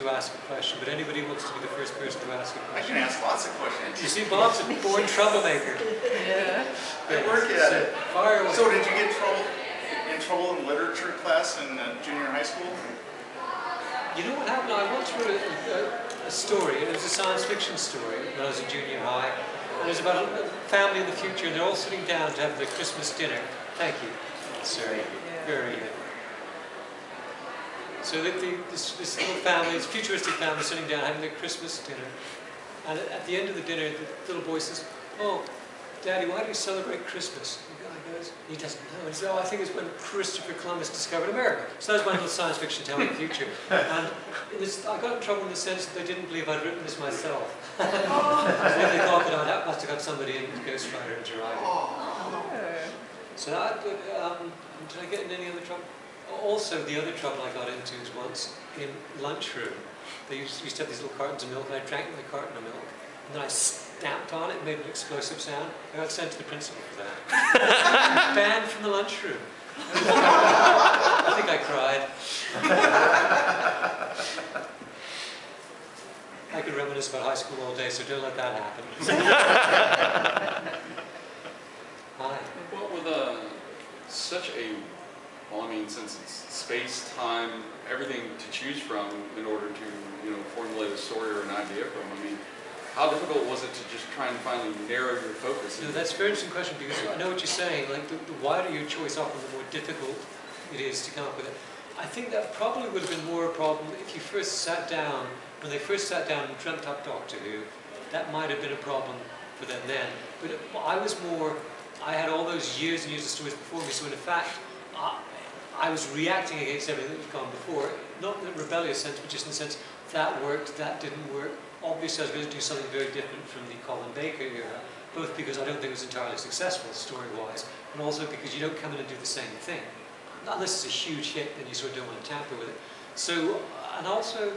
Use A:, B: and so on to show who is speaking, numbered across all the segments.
A: to ask a question, but anybody who wants to be the first person to ask a question.
B: I can ask lots of questions.
A: You see, Bob's a born troublemaker.
B: Yeah, I work at it.
A: Fire away.
B: So did you get in trouble in literature class in junior high school?
A: You know what happened? I once wrote a story. It was a science fiction story when I was in junior high. And it was about a family in the future, and they're all sitting down to have their Christmas dinner. Thank you, sir. Very good. So this little family, this futuristic family, sitting down having their Christmas dinner. And at the end of the dinner, the little boy says, "Oh, Daddy, why do you celebrate Christmas?" The guy goes, he doesn't know. He says, "Oh, I think it's when Christopher Columbus discovered America." So that was my little science fiction telling the future. And I got in trouble in the sense that they didn't believe I'd written this myself. They thought that I must have got somebody in ghostwriter to write it. So did I get in any other trouble? Also, the other trouble I got into was once in lunchroom. They used to have these little cartons of milk, and I drank my carton of milk, and then I stamped on it and made an explosive sound. I got sent to the principal for that. Banned from the lunchroom. I think I cried. I could reminisce about high school all day, so don't let that happen. Hi.
C: Well, with such a, well, I mean, since it's space, time, everything to choose from in order to, formulate a story or an idea from, I mean, how difficult was it to just try and finally narrow your focus?
A: No, that's a very interesting question, because I know what you're saying. Like, the wider your choice, often the more difficult it is to come up with it. I think that probably would have been more a problem if you first sat down, when they first sat down and dreamt up Doctor Who. That might have been a problem for them then. But I had all those years and years of stories before me, so in fact, I was reacting against everything that was gone before. Not in a rebellious sense, but just in the sense that worked, that didn't work. Obviously, I was going to do something very different from the Colin Baker era, both because I don't think it was entirely successful story-wise, and also because you don't come in and do the same thing. Unless it's a huge hit, then you sort of don't want to tamper with it. So, and also,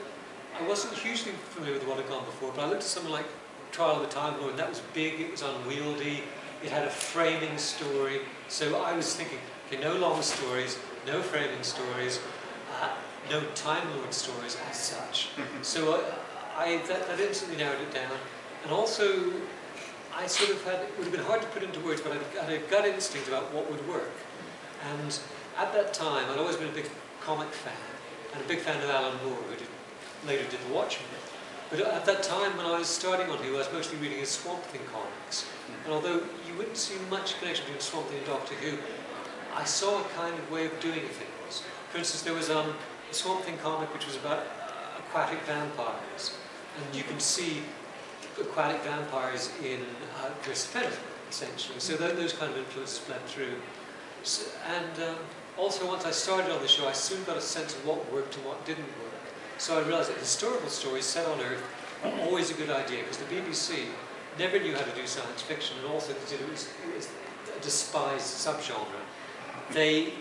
A: I wasn't hugely familiar with what had gone before, but I looked at something like Trial of the Time Lord, and that was big, it was unwieldy, it had a framing story. So I was thinking, okay, no long stories, no framing stories, no Time Lord stories as such. So that instantly narrowed it down. And also, I sort of had, it would have been hard to put into words, but I had a gut instinct about what would work. And at that time, I'd always been a big comic fan, and a big fan of Alan Moore, who later did The Watchmen. But at that time, when I was starting on Who, I was mostly reading his Swamp Thing comics. And although you wouldn't see much connection between Swamp Thing and Doctor Who, I saw a kind of way of doing things. For instance, there was a Swamp Thing comic which was about aquatic vampires. And you can see aquatic vampires in Christopher, essentially. So those kind of influences bled through. So, and also, once I started on the show, I soon got a sense of what worked and what didn't work. So I realized that historical stories set on Earth are always a good idea, because the BBC never knew how to do science fiction, and also because it was a despised subgenre.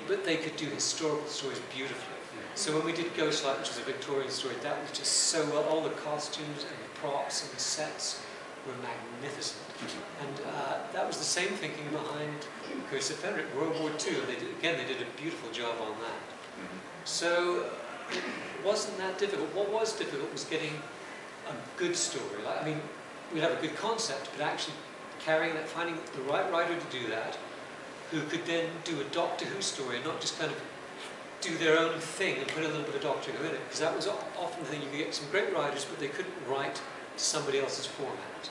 A: But they could do historical stories beautifully. So when we did Ghostlight, which was a Victorian story, that was just so well. All the costumes and the props and the sets were magnificent. And that was the same thinking behind Curse of Fenric, World War II. And they did a beautiful job on that. So it wasn't that difficult. What was difficult was getting a good story. I mean, we'd have a good concept, but actually carrying that, finding the right writer to do that, who could then do a Doctor Who story and not just kind of do their own thing and put a little bit of Doctor Who in it. Because that was often the thing. You could get some great writers, but they couldn't write to somebody else's format.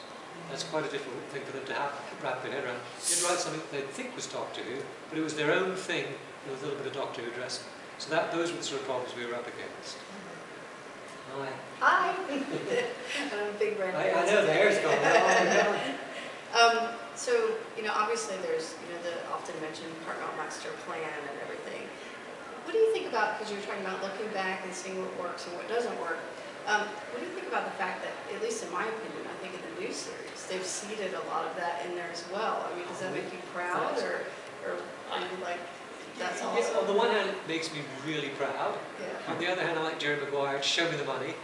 A: That's quite a difficult thing for them to wrap their head around. They'd write something that they'd think was Doctor Who, but it was their own thing with a little bit of Doctor Who dressing. So those were the sort of problems we were up against. Hi.
D: Hi. I'm a big red.
A: I know, the hair's gone.
D: So, obviously there's, the often mentioned Cartmel master plan and everything. What do you think about, because you were talking about looking back and seeing what works and what doesn't work, what do you think about the fact that, at least in my opinion, I think in the new series, they've seeded a lot of that in there as well? I mean, does that make you proud, or are you like, that's awesome?
A: Yes, on the one hand, it makes me really proud.
D: Yeah.
A: On the other hand, I like Jerry Maguire, show me the money.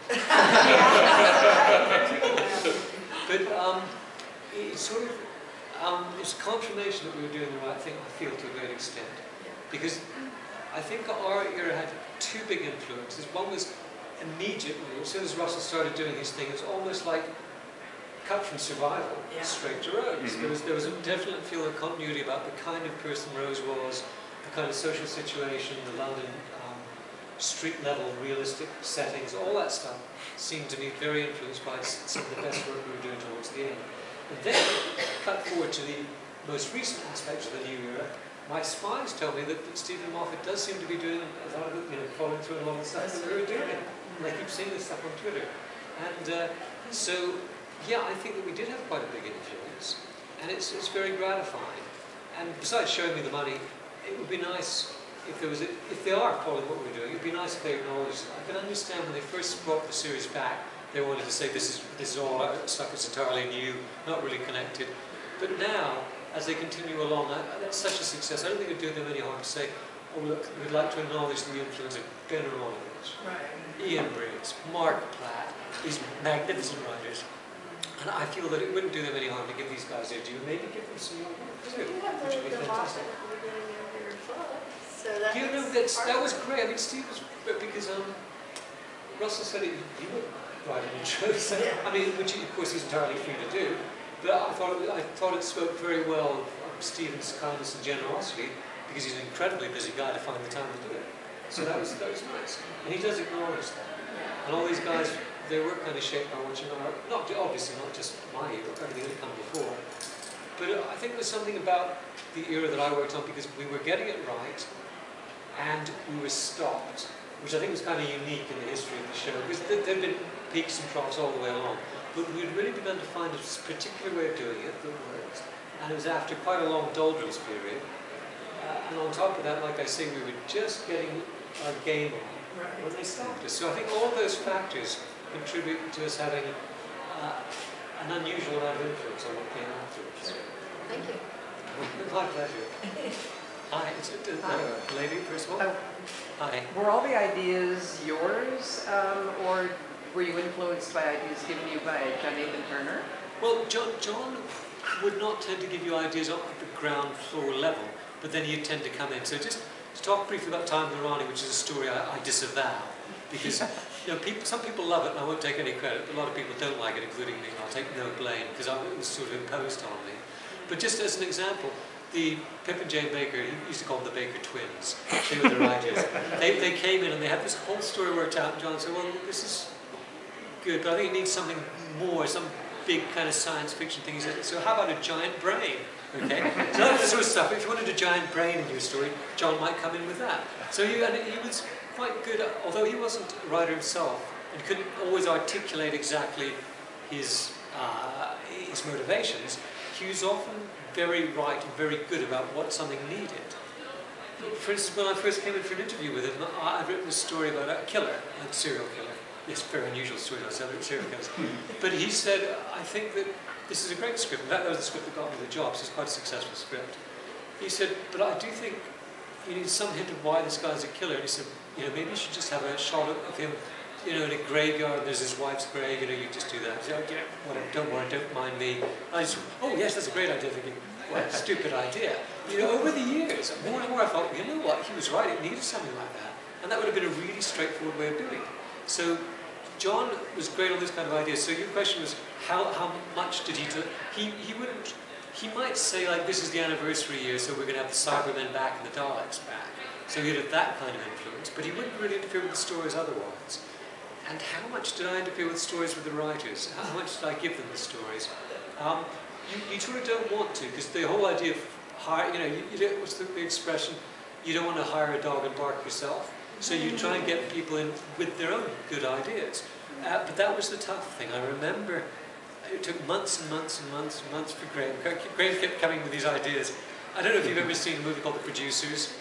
A: But it's sort of, it's confirmation that we were doing the right thing, I feel, to a great extent. Because I think our era had two big influences. One was immediately, as soon as Russell started doing his thing, it was almost like cut from Survival straight to Rose. There was a definite feel of continuity about the kind of person Rose was, the kind of social situation, the London street level realistic settings, all that stuff seemed to me very influenced by some of the best work we were doing towards the end. And then, cut forward to the most recent aspects of the new era, my spies tell me that Stephen Moffat does seem to be doing a lot of it, following through a lot of the stuff that we were doing. And I keep seeing this stuff on Twitter. And so, yeah, I think that we did have quite a big influence, and it's very gratifying. And besides showing me the money, it would be nice if there was if they are following what we're doing. It'd be nice if they acknowledged it. I can understand when they first brought the series back, they wanted to say this is all stuff that's entirely new, not really connected. But now, as they continue along, that's such a success. I don't think it'd do them any harm to say, oh look, we'd like to acknowledge the influence of Ben Aronovich, Ian Briggs, Mark Platt, these magnificent writers. And I feel that it wouldn't do them any harm to give these guys their due, maybe give them some more work too, which would be fantastic.
D: So that
A: that was great. I mean, Steve was, because Russell said he would write an intro, so, I mean, which of course he's entirely free to do, but I thought it spoke very well of Stephen's kindness and generosity, because he's an incredibly busy guy to find the time to do it. So that was nice. And he does acknowledge that. And all these guys, their work kind of shaped by watching our, obviously not just my era, but everything that had come before. But I think there was something about the era that I worked on, because we were getting it right, and we were stopped, which I think was kind of unique in the history of the show, because there had been peaks and troughs all the way along. But we'd really begun to find a particular way of doing it that worked, and it was after quite a long doldrums period. And on top of that, like I say, we were just getting our game on when they stopped us. So I think all of those factors contribute to us having an unusual amount of influence on what came afterwards.
D: Thank you.
A: My pleasure. Hi, it's a lady, first of all. Hi.
E: Were all the ideas yours, or were you influenced by ideas given you by Jonathan Turner?
A: Well, John would not tend to give you ideas at the ground floor level, but then he'd tend to come in. So just to talk briefly about Time of the Rani, which is a story I disavow, because some people love it, and I won't take any credit, but a lot of people don't like it, including me, and I'll take no blame, because it was sort of imposed on me. But just as an example, the Pip and Jane Baker, he used to call them the Baker twins. They were the writers. They came in and they had this whole story worked out, and John said, well, this is good, but I think it needs something more, some big kind of science fiction thing. He said, so how about a giant brain? Okay? So that's the sort of stuff. If you wanted a giant brain in your story, John might come in with that. So he was quite good, although he wasn't a writer himself, and couldn't always articulate exactly his motivations, he was often very right and very good about what something needed. For instance, when I first came in for an interview with him, I'd written a story about a killer, a serial killer. Yes, very unusual story about serial killers. But he said, I think that this is a great script. In fact, that was the script that got me the job, so it's quite a successful script. He said, but I do think you need some hint of why this guy's a killer. And he said, maybe you should just have a shot of him, in a graveyard, there's his wife's grave, you just do that. He said, whatever, don't worry, don't mind me. And I just, oh yes, that's a great idea. Thinking, what a stupid idea. Over the years, more and more I thought, you know what, he was right, it needed something like that. And that would have been a really straightforward way of doing it. So John was great on this kind of ideas. So your question was, how much did he do? He might say, like, this is the anniversary year, so we're going to have the Cybermen back and the Daleks back. So he'd have that kind of influence, but he wouldn't really interfere with the stories otherwise. And how much did I interfere with stories with the writers? How much did I give them the stories? You sort of don't want to, because the whole idea of what's the expression? You don't want to hire a dog and bark yourself. So you try and get people in with their own good ideas. But that was the tough thing. I remember it took months and months and months and months for Graham. Graham kept coming with these ideas. I don't know if you've ever seen a movie called The Producers.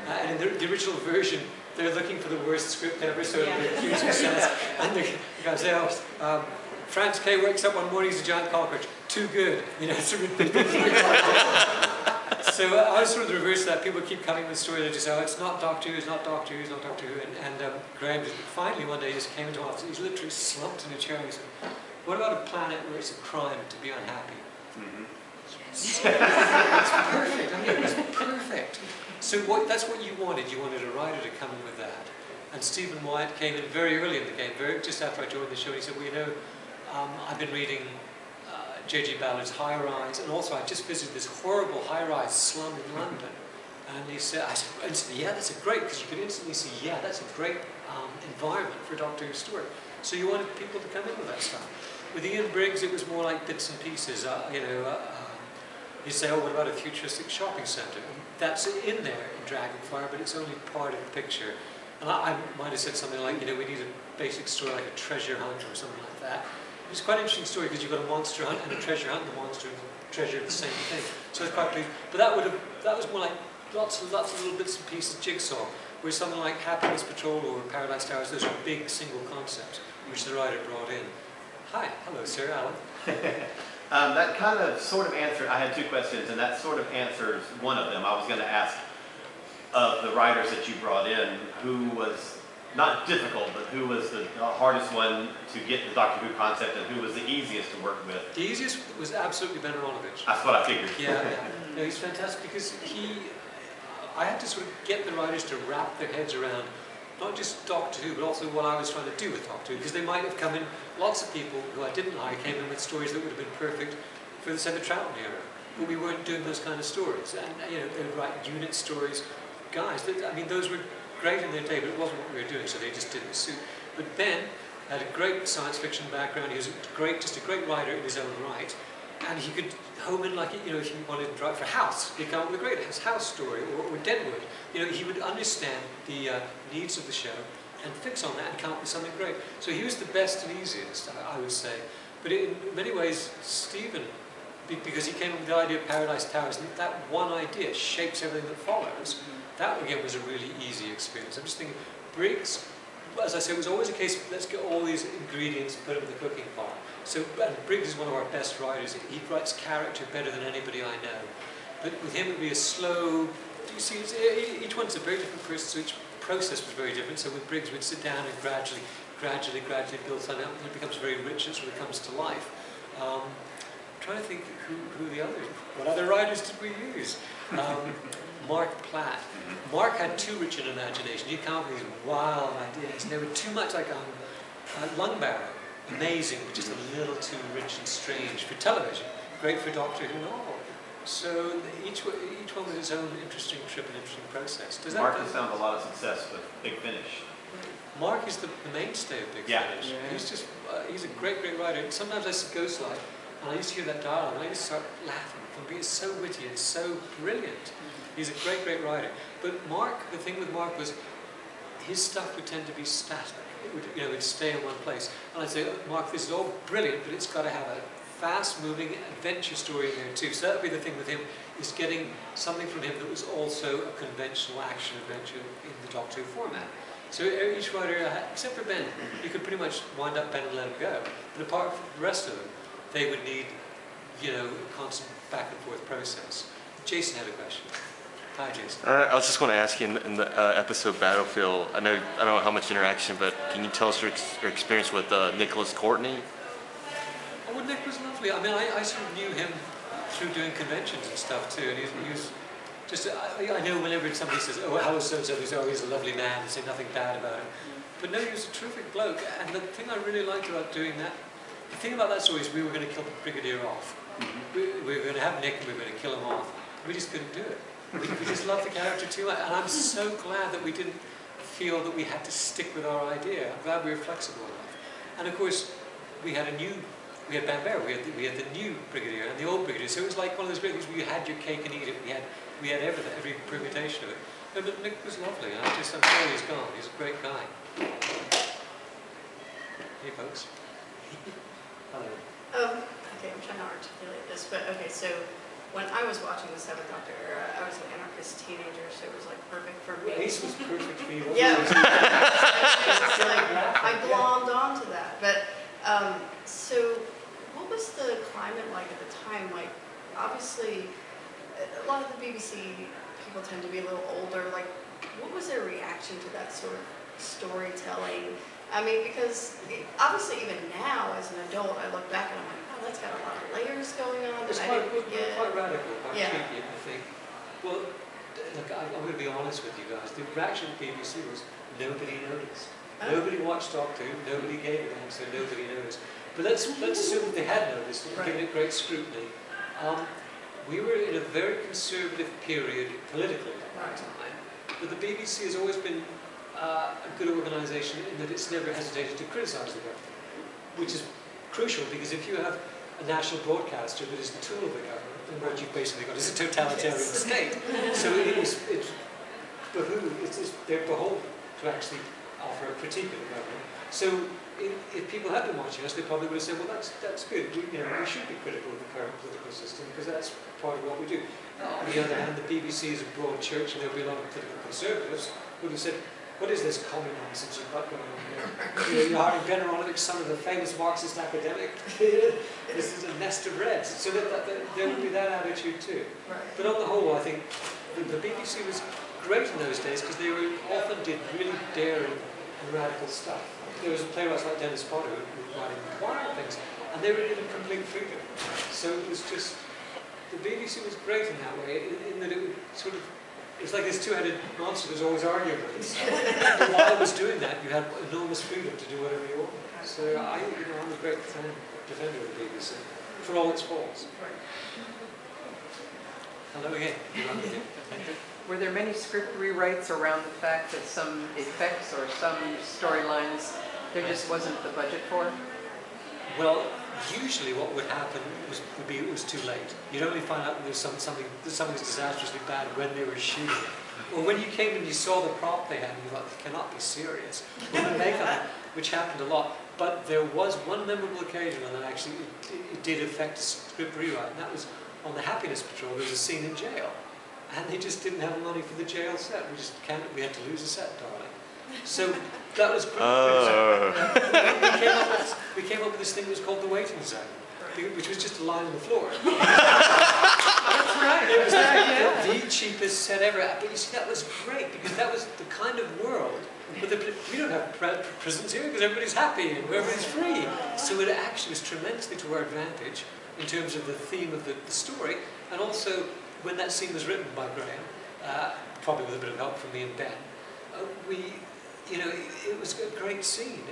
A: And in the original version, they're looking for the worst script ever, so the producer says, and the guy says, Franz K. wakes up one morning, he's a giant cockroach. Too good. It's a ridiculous. So I was sort of the reverse of that. People keep coming with stories that just say, oh, it's not Doctor Who, it's not Doctor Who, it's not Doctor Who. And Graham just, finally one day he just came into office, he's literally slumped in a chair and he said, what about a planet where it's a crime to be unhappy? Yes. It's perfect. I mean, it was perfect. So that's what you wanted. You wanted a writer to come in with that. And Stephen Wyatt came in very early in the game, just after I joined the show, and he said, well, you know, I've been reading J.G. Ballard's High Rise, and also I just visited this horrible high-rise slum in London. And he said, I said instantly, yeah, that's a great, because you could instantly see, yeah, that's a great environment for a Doctor Who story. So you wanted people to come in with that stuff. With Ian Briggs, it was more like bits and pieces. You say, oh, what about a futuristic shopping centre? And that's in there in Dragonfire, but it's only part of the picture. And I might have said something like, you know, we need a basic story like a treasure hunt or something like that. It's quite an interesting story because you've got a monster hunt and a treasure hunt, and the monster and the treasure are the same thing. So it's quite pleased. But that was more like lots of little bits and pieces jigsaw, where something like Happiness Patrol or Paradise Towers, those are big single concepts which the writer brought in. Hi, hello sir, Alan.
F: That kind of sort of answered, I had two questions, and that sort of answers one of them. I was going to ask of the writers that you brought in, who was, not difficult, but who was the hardest one to get the Doctor Who concept, and who was the easiest to work with?
A: The easiest was absolutely Ben Aronovich.
F: That's what I figured.
A: Yeah. No, he's fantastic because I had to sort of get the writers to wrap their heads around not just Doctor Who, but also what I was trying to do with Doctor Who, because they might have come in, lots of people who I didn't like came in with stories that would have been perfect for the Seven Troughton era, but we weren't doing those kind of stories. And you know, they would write unit stories. Guys, I mean, those were great in their day, but it wasn't what we were doing, so they just didn't suit. But Ben had a great science fiction background. He was just a great writer in his own right, and he could home in, like, you know, if you wanted to write for House, he'd come up with a great House story, or Deadwood. You know, he would understand the needs of the show and fix on that and come up with something great. So he was the best and easiest, I would say. But in many ways, Stephen, because he came up with the idea of Paradise Towers, and that one idea shapes everything that follows. That, again, was a really easy experience. I'm just thinking, Briggs, as I said, it was always a case of let's get all these ingredients, put them in the cooking pot. So, and Briggs is one of our best writers. He writes character better than anybody I know. But with him, it would be a slow, you see, each one's a very different person, so each process was very different. So with Briggs, we'd sit down and gradually build something up, and it becomes very rich as it comes to life. I'm trying to think what other writers did we use? Mark Platt. Mark had too rich an imagination. He'd come up with these wild ideas, and they were too much like Lungbarrow. Amazing, but just a little too rich and strange for television. Great for Doctor Who novel. So each one with its own interesting trip and interesting process.
F: Mark has found a lot of success with Big Finish.
A: Mark is the mainstay of Big Finish. Yeah. He's a great writer. And sometimes I see Ghostlight, and I used to hear that dialogue, and I used to start laughing. It's so witty and so brilliant. He's a great writer. But Mark, the thing with Mark was, his stuff would tend to be static. It would, you know, it'd stay in one place. And I'd say, oh, Mark, this is all brilliant, but it's got to have a fast-moving adventure story in there too. So that would be the thing with him, is getting something from him that was also a conventional action-adventure in the Doctor Who format. So each writer, except for Ben, you could pretty much wind up Ben and let him go. But apart from the rest of them, they would need, you know, a constant back-and-forth process. Jason had a question. Hi, Jason.
G: I was just going to ask you in the episode Battlefield, I don't know how much interaction, but can you tell us your experience with Nicholas Courtney?
A: Oh, well, Nick was lovely. I mean, I sort of knew him through doing conventions and stuff too, and he was just, I know whenever somebody says, oh, how was so-and-so, they say, oh, he's a lovely man, and say nothing bad about him. But no, he was a terrific bloke, and the thing I really liked about doing that, the thing about that story is we were going to kill the Brigadier off. We were going to have Nick and we were going to kill him off. We just couldn't do it. We just loved the character too much, and I'm so glad that we didn't feel that we had to stick with our idea. I'm glad we were flexible enough. And of course, we had Bambera, we had the new Brigadier and the old Brigadier, so it was like one of those great things where you had your cake and eat it. We had everything, every permutation of it. No, but Nick was lovely, and I'm sorry he's gone. He's a great guy. Hey folks. Hello.
D: Okay, I'm trying to articulate this, but okay, so when I was watching the Seventh Doctor era, I was an anarchist teenager, so it was like perfect for me.
A: Ace was perfect for you.
D: Yeah. I glommed onto that. But so what was the climate like at the time? Like, obviously, a lot of the BBC people tend to be a little older. Like, what was their reaction to that sort of storytelling? I mean, because obviously even now, as an adult, I look back and I'm like, that's got a lot of layers going on.
A: It's quite radical, quite cheeky, I think. Well, look, I'm going to be honest with you guys. The reaction of the BBC was nobody noticed.
D: Oh.
A: Nobody watched Doctor Who, nobody gave it an answer, nobody noticed. But let's assume that they had noticed and given it great scrutiny. We were in a very conservative period politically at that time, but the BBC has always been a good organisation in that it's never hesitated to criticise the government, which is crucial because if you have a national broadcaster that is the tool of the government, then what you've basically got is a totalitarian state. So they're beholden to actually offer a critique of the government. So if people had been watching us, they probably would have said, well, that's good. We should be critical of the current political system because that's part of what we do. On the other hand, the BBC is a broad church, and there'll be a lot of political conservatives who would have said, what is this common nonsense you've got going on here? You're hiring Ben Aronovich, son of a famous Marxist academic. This is a nest of reds. So there would be that attitude too.
D: Right.
A: But on the whole, I think the BBC was great in those days because they often did really daring and radical stuff. There was playwrights like Dennis Potter who were writing wild things, and they were given complete freedom. So it was just, the BBC was great in that way, in that it would sort of, it's like this two-headed monster that's always arguing with itself. But while it was doing that, you had enormous freedom to do whatever you want. So I'm a great defender of the BBC, for all its faults. Hello again.
E: Were there many script rewrites around the fact that some effects or some storylines there just wasn't the budget for?
A: Well, usually what would happen would be it was too late. You'd only find out that something was disastrously bad when they were shooting it. Or when you came and you saw the prop they had and you thought, it cannot be serious. Or the makeup, which happened a lot. But there was one memorable occasion when actually it did affect a script rewrite, and that was on the Happiness Patrol. There was a scene in jail. And they just didn't have money for the jail set. We had to lose a set, darling. So that was great. We came up with this thing that was called the waiting zone, which was just a line on the floor.
E: That's right.
A: It was the cheapest set ever. But you see, that was great because that was the kind of world. But we don't have prisons here because everybody's happy and everybody's free. So it actually was tremendously to our advantage in terms of the theme of the story, and also when that scene was written by Graham, probably with a bit of help from me and Ben, it was a great scene.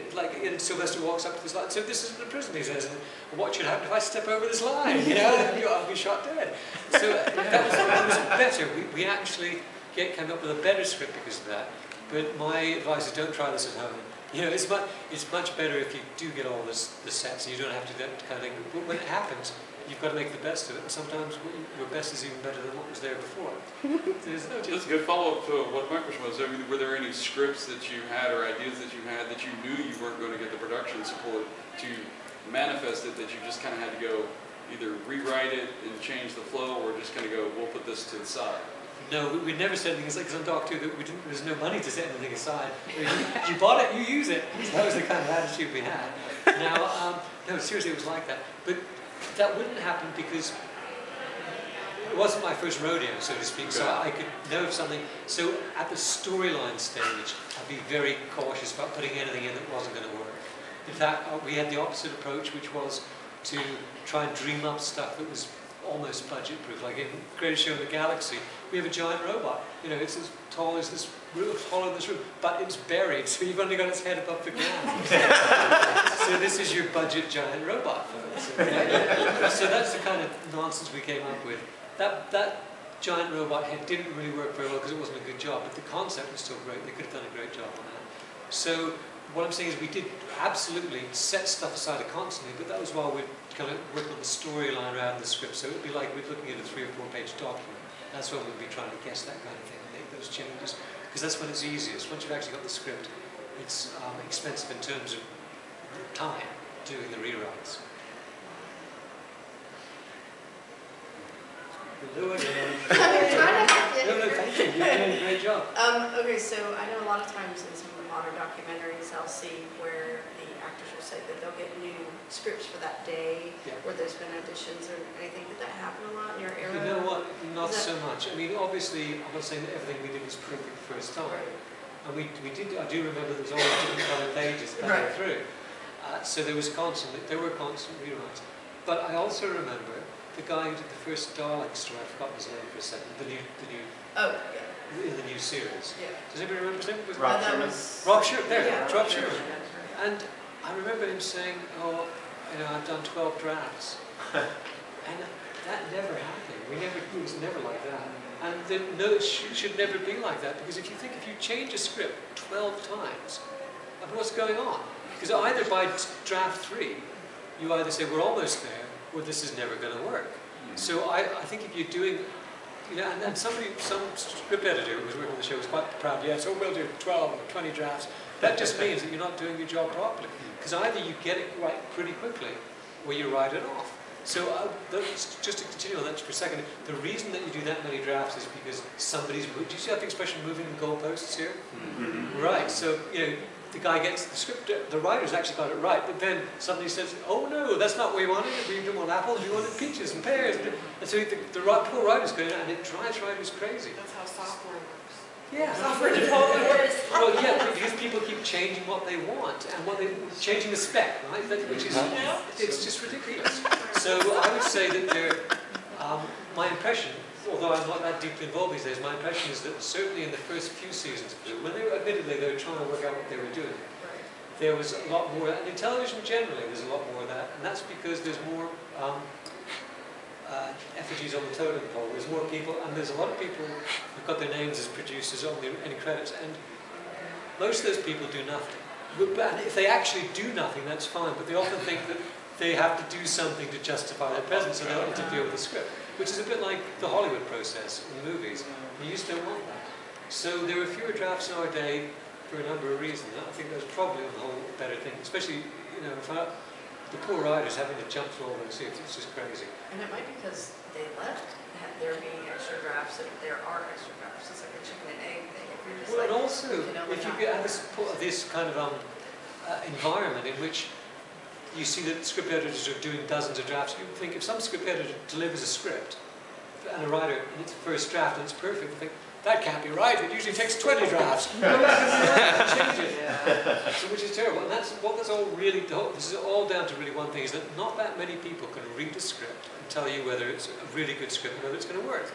A: Sylvester walks up to this line, so this isn't a prison, he says, and what should happen if I step over this line? I'll be shot dead. So that was better. We actually came up with a better script because of that. But my advice is don't try this at home. It's much better if you do get all the sets and you don't have to do that kind of thing. But when it happens, you've got to make the best of it, and sometimes your best is even better than what was there before.
C: That's a good follow-up to what my question was. I mean, were there any scripts that you had or ideas that you had that you knew you weren't going to get the production support to manifest it, that you just kind of had to go either rewrite it and change the flow, or just kind of go, we'll put this to the side?
A: No, we never set anything aside, because on Doctor Who, there's no money to set anything aside. You bought it, you use it. So that was the kind of attitude we had. Now, no, seriously, it was like that. But that wouldn't happen because it wasn't my first rodeo, so to speak, so I could know of something. So at the storyline stage, I'd be very cautious about putting anything in that wasn't going to work. In fact, we had the opposite approach, which was to try and dream up stuff that was almost budget-proof. Like in Greatest Show in the Galaxy, we have a giant robot. It's as tall as this roof, taller than this roof, but it's buried, so you've only got its head above the ground. So this is your budget giant robot, folks. So that's the kind of nonsense we came up with. That giant robot head didn't really work very well because it wasn't a good job, but the concept was still great. They could have done a great job on that. So what I'm saying is we did absolutely set stuff aside constantly, but that was while we'd kind of work on the storyline rather than the script. So it would be like we're looking at a 3 or 4 page document. That's when we'd be trying to guess that kind of thing and make those changes. Because that's when it's easiest. Once you've actually got the script, it's expensive in terms of time doing the rewrites. Hello again. No, thank you. You're doing a great job.
D: Okay, so I know a lot of times in some of the modern documentaries, I'll see where the actors will say that they'll get new scripts for that day, where there's been additions or anything. Did that happen a lot in your era?
A: You know what? Not so much. I mean, obviously, I'm not saying that everything we did was perfect the first time.
D: Right.
A: And we did. I do remember there was always different colored pages coming through. So there were constant rewrites. But I also remember the guy who did the first Dalek story. I've forgotten his name for a second. The new.
D: Oh, yeah.
A: in the new series.
D: Yeah.
A: Does anybody remember his name? Was it
F: Rob
D: That
F: Sherman.
D: was-
A: Rob Sherman? There,
D: Yeah.
A: Rob Sherman. And I remember him saying, oh, you know, I've done 12 drafts. And that never happened. It was never like that. And no, it should never be like that, because if you change a script 12 times, I mean, what's going on? Because either by draft 3, you either say, we're almost there, or this is never going to work. So I think if you're doing, you know, and some script editor who was working on the show was quite proud, yeah, so we'll do 12 or 20 drafts. That just means that you're not doing your job properly. Because either you get it right pretty quickly, or you write it off. So just to continue on that for a second, the reason that you do that many drafts is because somebody's moved. Do you see that expression, moving the goalposts here? Mm-hmm. Right, so, you know, the guy gets the script, the writer's actually got it right, but then somebody says, oh no, that's not what we wanted, we didn't want apples, we wanted peaches and pears. And so the poor writer's going, and it drives writers crazy.
H: That's how software works.
A: Yeah.
H: Software development works.
A: Well, yeah, because people keep changing what they want, and changing the spec, right? Which is, it's just ridiculous. So I would say that my impression, although I'm not that deeply involved these days, my impression is that certainly in the first few seasons, when admittedly they were trying to work out what they were doing, there was a lot more, and in television generally there's a lot more of that, and that's because there's more effigies on the totem pole. There's more people, and there's a lot of people who've got their names as producers on any credits, and most of those people do nothing. And if they actually do nothing, that's fine, but they often think that they have to do something to justify their presence, so they'll interfere with the script, which is a bit like the Hollywood process in movies. You just don't want that. So there are fewer drafts in our day for a number of reasons. I think that's probably on the whole a better thing, especially, you know, the poor writers having to jump through all those hoops. It's just crazy.
D: And it might be because they left there being extra drafts, and there are extra drafts. It's like a chicken and egg thing. If you're just
A: Well,
D: like,
A: and also, if you
D: not-
A: have this kind of environment in which you see that script editors are doing dozens of drafts, you think if some script editor delivers a script and a writer, and it's the first draft and it's perfect, you think, that can't be right, it usually takes 20 drafts. Change it. So, which is terrible. And that's all really, this is all down to really one thing, is that not that many people can read a script and tell you whether it's a really good script and whether it's going to work.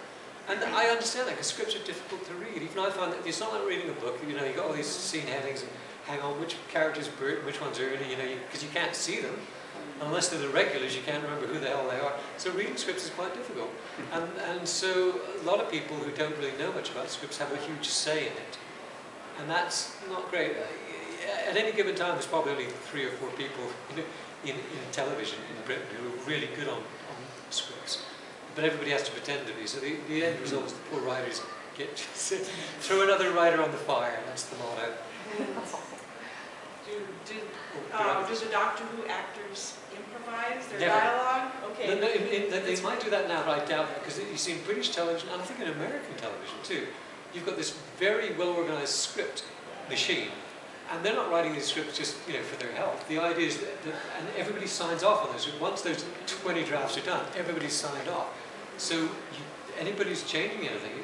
A: And I understand that, because scripts are difficult to read. Even I find that it's not like reading a book, you know, you've got all these scene headings and hang on, which character's Bert, which one's Ernie, you know, because you can't see them. Unless they're the regulars, you can't remember who the hell they are. So reading scripts is quite difficult. And so a lot of people who don't really know much about scripts have a huge say in it. And that's not great. At any given time, there's probably only 3 or 4 people in television in Britain who are really good on scripts. But everybody has to pretend to be. So the end result is the poor writers get throw another writer on the fire. That's the motto.
H: Do the Doctor Who actors improvise their
A: Never.
H: dialogue? Okay.
A: No, they might do that now, but I doubt it, because you see in British television, and I think in American television too, you've got this very well-organized script machine, and they're not writing these scripts just, you know, for their health. The idea is that and everybody signs off on those. Once those 20 drafts are done, everybody's signed off. So anybody who's changing anything,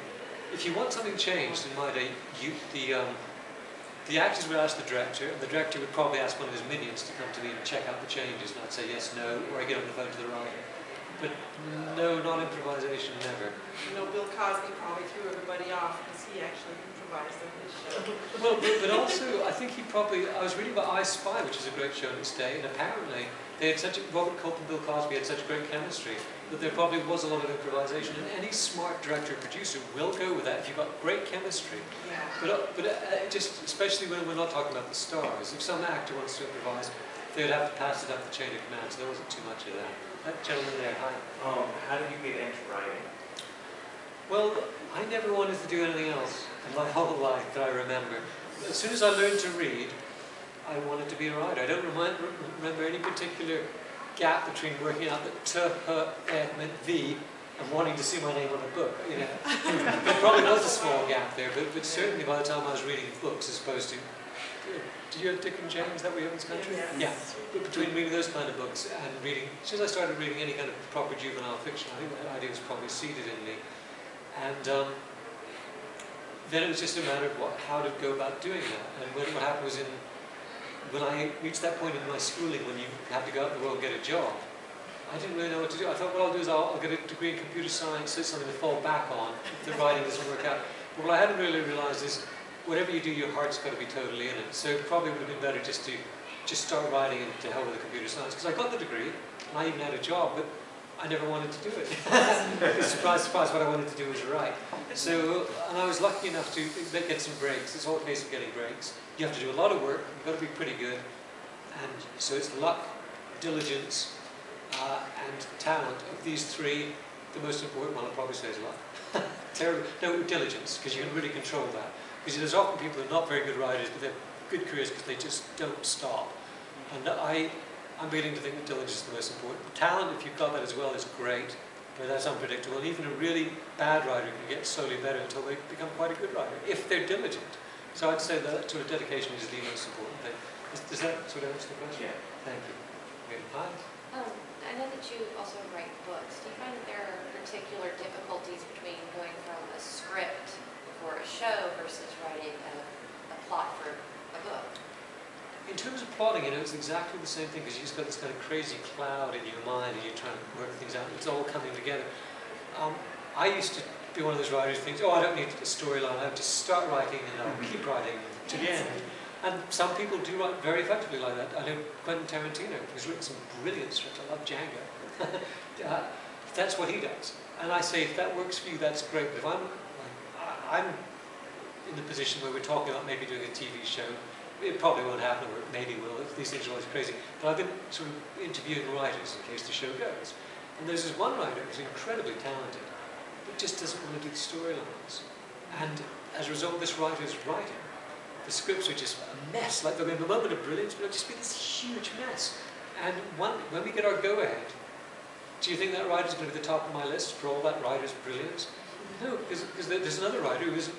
A: if you want something changed, in my day, the actors would ask the director, and the director would probably ask one of his minions to come to me and check out the changes, and I'd say yes, no, or I get on the phone to the writer. But no, not improvisation, never.
H: You know, Bill Cosby probably threw everybody off because he actually improvised on his show.
A: Well, but also, I think I was reading about I Spy, which is a great show in its day, and apparently they had Robert Culp and Bill Cosby had such great chemistry that there probably was a lot of improvisation, and any smart director or producer will go with that if you've got great chemistry.
H: Yeah.
A: But just, especially when we're not talking about the stars, if some actor wants to improvise, they would have to pass it up the chain of command, so there wasn't too much of that. That gentleman there, hi.
I: How did you get into writing?
A: Well, I never wanted to do anything else in my whole life that I remember. As soon as I learned to read, I wanted to be a writer. I don't remember any particular gap between working out that t, h, meant V and wanting to see my name on a book. You know, there probably was a small gap there, but certainly by the time I was reading books, as opposed to, do you have Dick and Jane? Is that what we have in this country?
H: Yes.
A: Yeah. But between reading those kind of books and reading, as soon as I started reading any kind of proper juvenile fiction, I think that idea was probably seeded in me. And then it was just a matter of how to go about doing that. And what happened was when I reached that point in my schooling when you have to go out in the world and get a job, I didn't really know what to do. I thought what I'll do is I'll get a degree in computer science, so it's something to fall back on if the writing doesn't work out. But what I hadn't really realised is whatever you do, your heart's got to be totally in it. So it probably would have been better just to start writing and to hell with the computer science. Because I got the degree, and I even had a job, but I never wanted to do it. Surprise, surprise, what I wanted to do was write. So, and I was lucky enough to get some breaks. It's all a case of getting breaks. You have to do a lot of work, you've got to be pretty good. And so it's luck, diligence, and talent. Of these three, the most important one I'll probably say is luck. Terrible. No, diligence, because you can really control that. Because there's often people who are not very good writers, but they're good careers because they just don't stop. And I'm beginning to think that diligence is the most important. Talent, if you've got that as well, is great, but that's unpredictable. And even a really bad writer can get slowly better until they become quite a good writer, if they're diligent. So I'd say that sort of dedication is the most important thing. Does that sort of answer the question?
I: Yeah.
A: Thank you. Okay. Hi.
J: I know that you also write books. Do you find that there are particular difficulties between going from a script for a show versus writing a plot for a book?
A: In terms of plotting, it's exactly the same thing, because you've just got this kind of crazy cloud in your mind and you're trying to work things out. It's all coming together. I used to be one of those writers who thinks, oh, I don't need a storyline. I have to start writing and I'll keep writing to the end. And some people do write very effectively like that. I know Quentin Tarantino, who's written some brilliant scripts. I love Django. That's what he does. And I say, if that works for you, that's great. But if I'm in the position where we're talking about maybe doing a TV show, it probably won't happen, or it maybe will. These things are always crazy. But I've been sort of interviewing writers in case the show goes. And there's this one writer who's incredibly talented, but just doesn't want to do the storylines. And as a result, this writer's writing. The scripts are just a mess. Like there'll be a moment of brilliance, but it'll just be this huge mess. And when we get our go-ahead, do you think that writer's going to be the top of my list for all that writer's brilliance? No, because there's another writer who isn't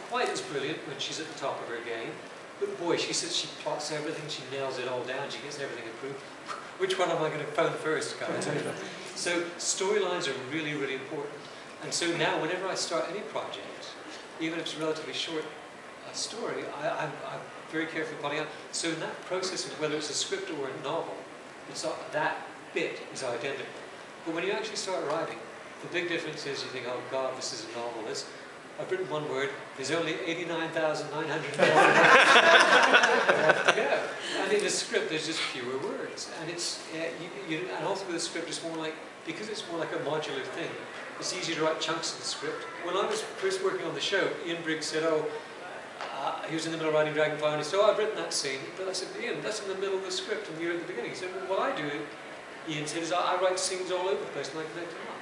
A: quite as brilliant when she's at the top of her game. But boy, she says she plots everything, she nails it all down, she gets everything approved. Which one am I going to phone first, guys? So storylines are really, really important. And so now, whenever I start any project, even if it's a relatively short story, I'm very carefully plotting out. So in that process of whether it's a script or a novel, it's not, that bit is identical. But when you actually start writing, the big difference is you think, oh God, this is a novel. I've written one word, there's only 89,900 left to go. And in a script, there's just fewer words. And it's, and also with a script, it's more like, because it's more like a modular thing, it's easy to write chunks of the script. When I was first working on the show, Ian Briggs said, he was in the middle of writing Dragonfire, and he said, oh, I've written that scene. But I said, Ian, that's in the middle of the script, and you're at the beginning. He said, well, what I do, Ian said, is I write scenes all over the place, and I connect them up.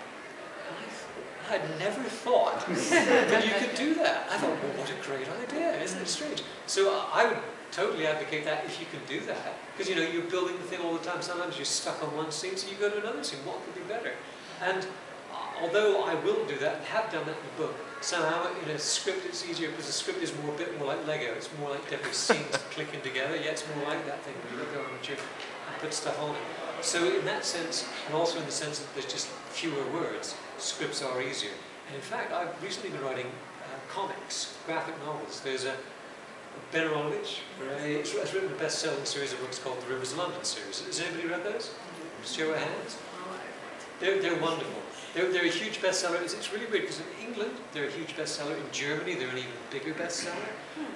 A: And I'd never thought that you could do that. I thought, well, what a great idea, isn't it strange? So I would totally advocate that if you can do that, because you're building the thing all the time. Sometimes you're stuck on one scene, so you go to another scene. What could be better? And although I will do that and have done that in the book, somehow in a script it's easier because the script is a bit more like Lego. It's more like different scenes clicking together. Yeah, it's more like that thing where you go on a chip and put stuff on it. So in that sense, and also in the sense that there's just fewer words, scripts are easier. And in fact, I've recently been writing comics, graphic novels. There's a Ben Aronovich, has written a best-selling series of books called the Rivers of London series. Has anybody read those? Show of hands. They're wonderful. They're a huge bestseller. It's really weird because in England they're a huge bestseller. In Germany they're an even bigger bestseller,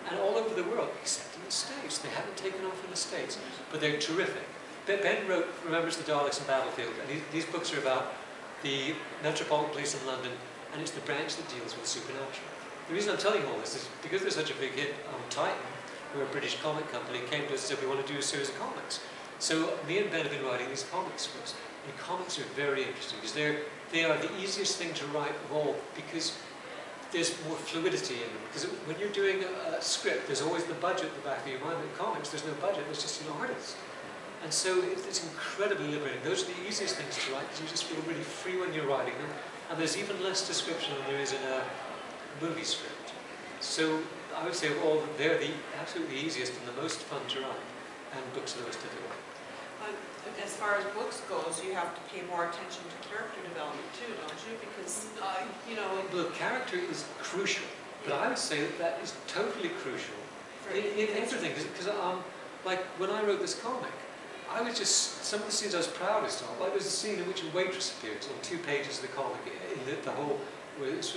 A: and all over the world except in the States. They haven't taken off in the States, but they're terrific. Ben wrote Remembers the Daleks and Battlefield, and these books are about the Metropolitan Police in London, and it's the branch that deals with supernatural. The reason I'm telling you all this is because there's such a big hit on Titan, who are a British comic company, came to us and said we want to do a series of comics. So me and Ben have been writing these comic scripts. And comics are very interesting because they are the easiest thing to write of all because there's more fluidity in them. Because when you're doing a script, there's always the budget at the back of your mind. In comics, there's no budget, there's just an artist. And so it's incredibly liberating. Those are the easiest things to write because you just feel really free when you're writing them. And there's even less description than there is in a movie script. So I would say of all, they're the absolutely easiest and the most fun to write. And books are the most difficult.
H: As far as books goes, you have to pay more attention to character development too, don't you? Because,
A: Well, character is crucial, but I would say that is totally crucial in everything. Because, like, when I wrote this comic, I was just, some of the scenes I was proudest of, like there's a scene in which a waitress appears on 2 pages of the comic, in the whole, where it's